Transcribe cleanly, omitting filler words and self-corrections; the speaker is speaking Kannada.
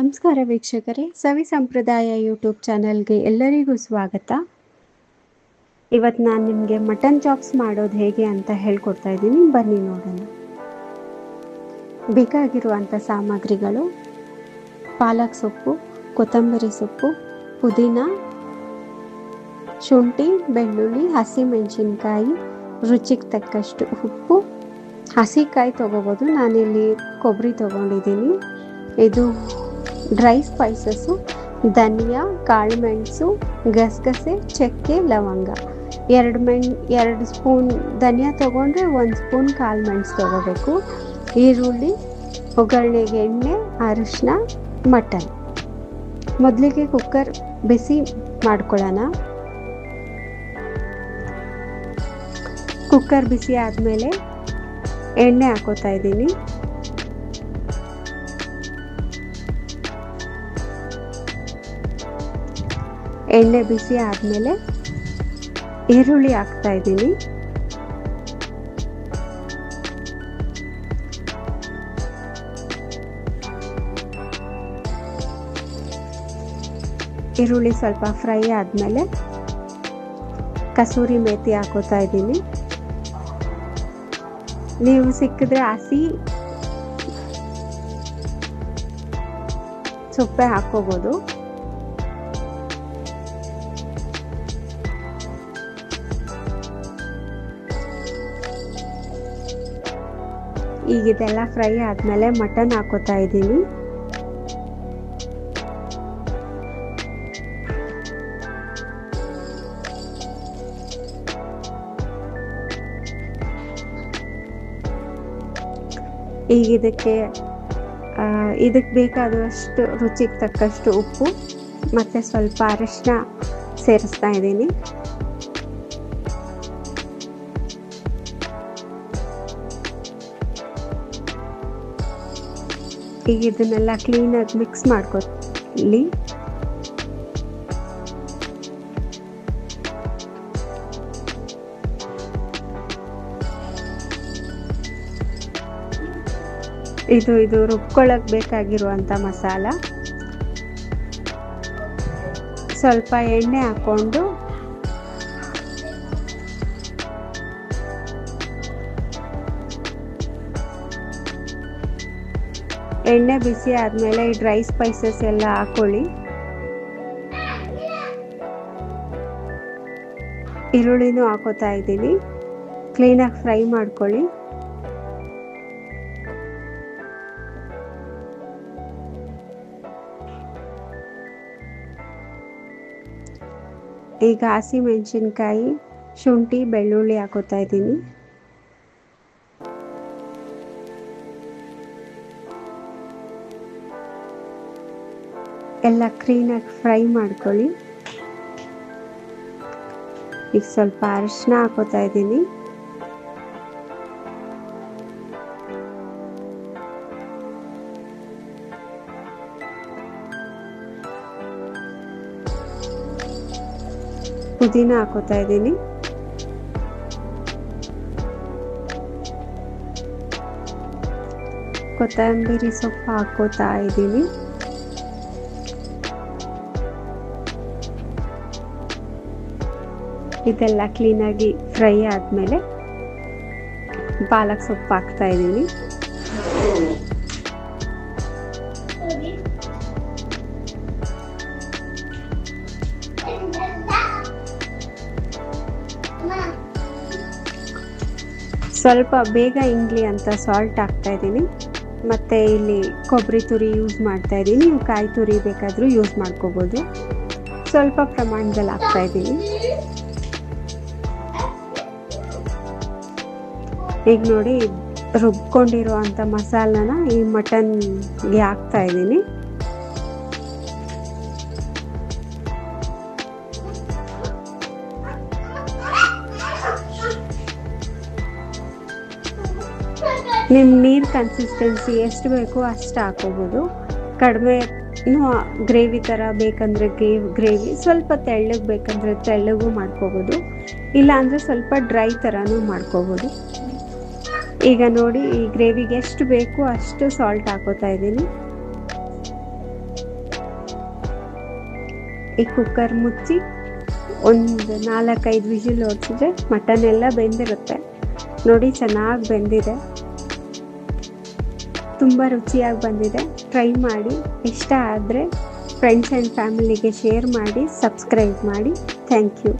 ನಮಸ್ಕಾರ ವೀಕ್ಷಕರೇ, ಸವಿ ಸಂಪ್ರದಾಯ ಯೂಟ್ಯೂಬ್ ಚಾನಲ್ಗೆ ಎಲ್ಲರಿಗೂ ಸ್ವಾಗತ. ಇವತ್ತು ನಾನು ನಿಮಗೆ ಮಟನ್ ಚಾಪ್ಸ್ ಮಾಡೋದು ಹೇಗೆ ಅಂತ ಹೇಳ್ಕೊಡ್ತಾ ಇದ್ದೀನಿ. ಬನ್ನಿ ನೋಡೋಣ. ಬೇಕಾಗಿರುವಂಥ ಸಾಮಗ್ರಿಗಳು: ಪಾಲಕ್ ಸೊಪ್ಪು, ಕೊತ್ತಂಬರಿ ಸೊಪ್ಪು, ಪುದೀನ, ಶುಂಠಿ, ಬೆಳ್ಳುಳ್ಳಿ, ಹಸಿಮೆಣಸಿನ್ಕಾಯಿ, ರುಚಿಗೆ ತಕ್ಕಷ್ಟು ಉಪ್ಪು, ಹಸಿಕಾಯಿ ತೊಗೋಬೋದು. ನಾನಿಲ್ಲಿ ಕೊಬ್ಬರಿ ತೊಗೊಂಡಿದ್ದೀನಿ. ಇದು ಡ್ರೈ ಸ್ಪೈಸಸ್ಸು: ಧನಿಯಾ, ಕಾಳುಮೆಣಸು, ಗಸಗಸೆ, ಚಕ್ಕೆ, ಲವಂಗ. 2 ಸ್ಪೂನ್ ಧನಿಯಾ ತೊಗೊಂಡ್ರೆ 1 ಸ್ಪೂನ್ ಕಾಳುಮೆಣಸು ತೊಗೋಬೇಕು. ಈರುಳ್ಳಿ, ಒಗ್ಗರಣೆಗೆ ಎಣ್ಣೆ, ಅರಿಶಿನ, ಮಟನ್. ಮೊದಲಿಗೆ ಕುಕ್ಕರ್ ಬಿಸಿ ಮಾಡ್ಕೊಳ್ಳೋಣ. ಕುಕ್ಕರ್ ಬಿಸಿ ಆದಮೇಲೆ ಎಣ್ಣೆ ಹಾಕೋತಾ ಇದ್ದೀನಿ. ಎಣ್ಣೆ ಬಿಸಿ ಆದಮೇಲೆ ಈರುಳ್ಳಿ ಹಾಕ್ತಾ ಇದ್ದೀನಿ. ಈರುಳ್ಳಿ ಸ್ವಲ್ಪ ಫ್ರೈ ಆದಮೇಲೆ ಕಸೂರಿ ಮೇಥಿ ಹಾಕೋತಾ ಇದ್ದೀನಿ. ನೀವು ಸಿಕ್ಕಿದ್ರೆ ಹಸಿ ಸೊಪ್ಪೆ ಹಾಕೋಬೋದು. ಈಗ ಇದೆಲ್ಲ ಫ್ರೈ ಆದಮೇಲೆ ಮಟನ್ ಹಾಕೋತಾ ಇದ್ದೀನಿ. ಈಗ ಇದಕ್ಕೆ ಬೇಕಾದಷ್ಟು ರುಚಿಗೆ ತಕ್ಕಷ್ಟು ಉಪ್ಪು ಮತ್ತು ಸ್ವಲ್ಪ ಅರಿಶಿನ ಸೇರಿಸ್ತಾ ಇದ್ದೀನಿ. ಈಗ ಇದನ್ನೆಲ್ಲ ಕ್ಲೀನಾಗಿ ಮಿಕ್ಸ್ ಮಾಡ್ಕೊಳ್ಳಿ. ಇದು ರುಬ್ಕೊಳ್ಳೋಕೆ ಬೇಕಾಗಿರುವಂಥ ಮಸಾಲ. ಸ್ವಲ್ಪ ಎಣ್ಣೆ ಹಾಕ್ಕೊಂಡು ಎಣ್ಣೆ ಬಿಸಿ ಆದಮೇಲೆ ಈ ಡ್ರೈ ಸ್ಪೈಸಸ್ ಎಲ್ಲ ಹಾಕೊಳ್ಳಿ. ಈರುಳ್ಳಿನೂ ಹಾಕೋತಾ ಇದ್ದೀನಿ. ಕ್ಲೀನಾಗಿ ಫ್ರೈ ಮಾಡ್ಕೊಳ್ಳಿ. ಈಗ ಹಸಿಮೆಣಸಿನ್ಕಾಯಿ, ಶುಂಠಿ, ಬೆಳ್ಳುಳ್ಳಿ ಹಾಕೋತಾ ಇದ್ದೀನಿ. ಎಲ್ಲ ಕ್ಲೀನಾಗಿ ಫ್ರೈ ಮಾಡ್ಕೊಳ್ಳಿ. ಈಗ ಸ್ವಲ್ಪ ಅರಿಶಿನ ಹಾಕೋತಾ ಇದ್ದೀನಿ. ಪುದೀನ ಹಾಕೋತಾ ಇದ್ದೀನಿ. ಕೊತ್ತಂಬರಿ ಸೊಪ್ಪು ಹಾಕೋತಾ ಇದ್ದೀನಿ. ಇದೆಲ್ಲ ಕ್ಲೀನಾಗಿ ಫ್ರೈ ಆದಮೇಲೆ ಪಾಲಕ್ ಸೊಪ್ಪು ಹಾಕ್ತಾ ಇದ್ದೀನಿ. ಸ್ವಲ್ಪ ಬೇಗ ಇಂಗ್ಲಿ ಅಂತ ಸಾಲ್ಟ್ ಹಾಕ್ತಾ ಇದ್ದೀನಿ. ಮತ್ತು ಇಲ್ಲಿ ಕೊಬ್ಬರಿ ತುರಿ ಯೂಸ್ ಮಾಡ್ತಾ ಇದ್ದೀನಿ. ನೀವು ಕಾಯಿ ತುರಿ ಬೇಕಾದರೂ ಯೂಸ್ ಮಾಡ್ಕೋಬೋದು. ಸ್ವಲ್ಪ ಪ್ರಮಾಣದಲ್ಲಿ ಹಾಕ್ತಾ ಇದ್ದೀನಿ. ಈಗ ನೋಡಿ, ರುಬ್ಕೊಂಡಿರುವಂಥ ಮಸಾಲನ ಈ ಮಟನ್ಗೆ ಹಾಕ್ತಾ ಇದ್ದೀನಿ. ನಿಮ್ಮ ನೀರು ಕನ್ಸಿಸ್ಟೆನ್ಸಿ ಎಷ್ಟು ಬೇಕೋ ಅಷ್ಟು ಹಾಕೋಬೋದು. ಕಡಿಮೆ ಗ್ರೇವಿ ಥರ ಬೇಕಂದರೆ ಗ್ರೇವಿ, ಸ್ವಲ್ಪ ತೆಳ್ಳಗೆ ಬೇಕಂದರೆ ತೆಳ್ಳಗೂ ಮಾಡ್ಕೋಬೋದು. ಇಲ್ಲಾಂದರೆ ಸ್ವಲ್ಪ ಡ್ರೈ ಥರನೂ ಮಾಡ್ಕೋಬೋದು. ಈಗ ನೋಡಿ, ಈ ಗ್ರೇವಿಗೆ ಎಷ್ಟು ಬೇಕು ಅಷ್ಟು ಸಾಲ್ಟ್ ಹಾಕೋತಾ ಇದ್ದೀನಿ. ಈ ಕುಕ್ಕರ್ ಮುಚ್ಚಿ ಒಂದು 4-5 ವಿಷಿಲ್ ಹೊಡ್ಸಿದ್ರೆ ಮಟನ್ ಎಲ್ಲ ಬೆಂದಿರುತ್ತೆ. ನೋಡಿ ಚೆನ್ನಾಗಿ ಬೆಂದಿದೆ, ತುಂಬ ರುಚಿಯಾಗಿ ಬಂದಿದೆ. ಟ್ರೈ ಮಾಡಿ, ಇಷ್ಟ ಆದರೆ ಫ್ರೆಂಡ್ಸ್ ಆ್ಯಂಡ್ ಫ್ಯಾಮಿಲಿಗೆ ಶೇರ್ ಮಾಡಿ, ಸಬ್ಸ್ಕ್ರೈಬ್ ಮಾಡಿ. Thank you.